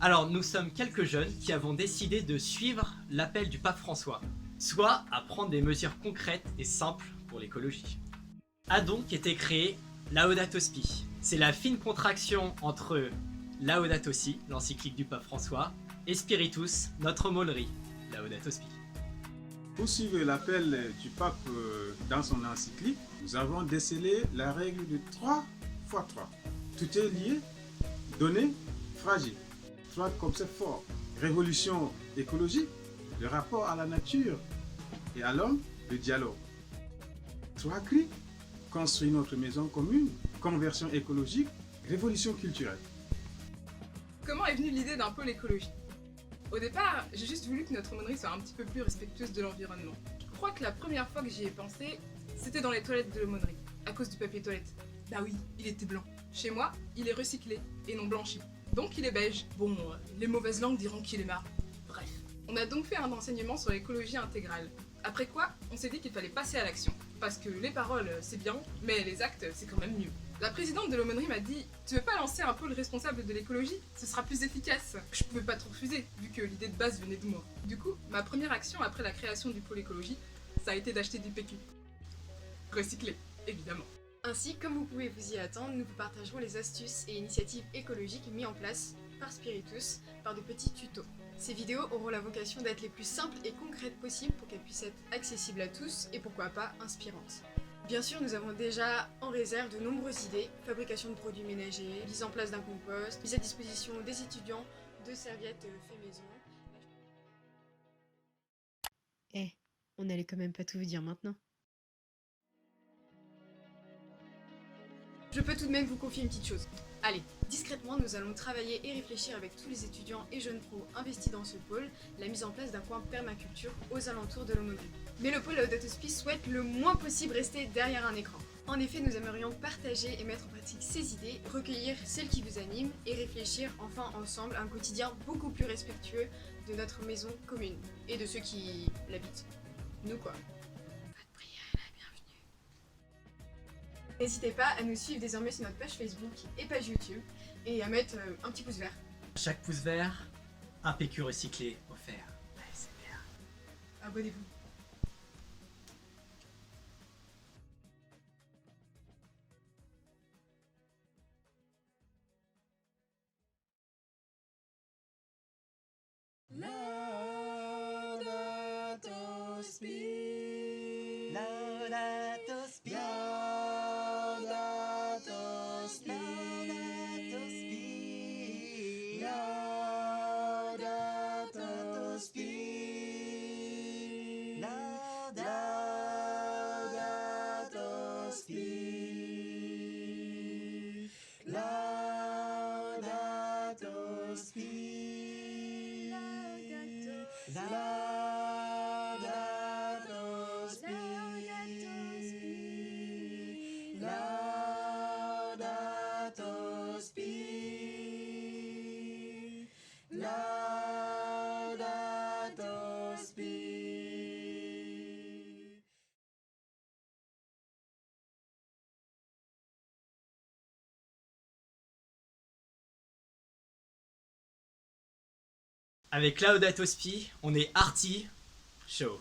Alors nous sommes quelques jeunes qui avons décidé de suivre l'appel du pape François, soit à prendre des mesures concrètes et simples pour l'écologie. A donc été créé Laudato Si. C'est la fine contraction entre Laudato Si, l'encyclique du pape François, et Spiritus, notre homologie, Laudato Si. Pour suivre l'appel du pape dans son encyclique, nous avons décelé la règle de 3 x 3. Tout est lié, donné, fragile. 3 concepts forts. Révolution écologique, le rapport à la nature et à l'homme, le dialogue. 3 cris, construire notre maison commune, conversion écologique, révolution culturelle. Comment est venue l'idée d'un pôle écologie? Au départ, j'ai juste voulu que notre aumônerie soit un petit peu plus respectueuse de l'environnement. Je crois que la première fois que j'y ai pensé, c'était dans les toilettes de l'aumônerie, à cause du papier toilette. Bah oui, il était blanc. Chez moi, il est recyclé et non blanchi. Donc il est beige. Bon, les mauvaises langues diront qu'il est marron. Bref. On a donc fait un enseignement sur l'écologie intégrale. Après quoi, on s'est dit qu'il fallait passer à l'action. Parce que les paroles, c'est bien, mais les actes, c'est quand même mieux. La présidente de l'aumônerie m'a dit « Tu veux pas lancer un pôle responsable de l'écologie? Ce sera plus efficace !» Je pouvais pas trop refuser, vu que l'idée de base venait de moi. Du coup, ma première action après la création du pôle écologie, ça a été d'acheter du PQ. Recyclé, évidemment. Ainsi, comme vous pouvez vous y attendre, nous vous partagerons les astuces et initiatives écologiques mises en place par Spiritus par de petits tutos. Ces vidéos auront la vocation d'être les plus simples et concrètes possibles pour qu'elles puissent être accessibles à tous et pourquoi pas inspirantes. Bien sûr, nous avons déjà en réserve de nombreuses idées, fabrication de produits ménagers, mise en place d'un compost, mise à disposition des étudiants de serviettes fait maison. On n'allait quand même pas tout vous dire maintenant. Je peux tout de même vous confier une petite chose. Allez, discrètement, nous allons travailler et réfléchir avec tous les étudiants et jeunes pros investis dans ce pôle, la mise en place d'un coin permaculture aux alentours de l'aumônerie. Mais le pôle Laudato Si souhaite le moins possible rester derrière un écran. En effet, nous aimerions partager et mettre en pratique ces idées, recueillir celles qui vous animent et réfléchir enfin ensemble à un quotidien beaucoup plus respectueux de notre maison commune et de ceux qui l'habitent. Nous quoi. N'hésitez pas à nous suivre désormais sur notre page Facebook et page YouTube et à mettre un petit pouce vert. Chaque pouce vert, un PQ recyclé offert. Ouais, c'est bien. Abonnez-vous. Laudato Si. Laudato Si. Laudato Si. Laudato Si. Laudato Si. Laudato Si. Laudato Si. Laudato Si. Laudato Si. Avec Laudato Si, on est arty, chaud.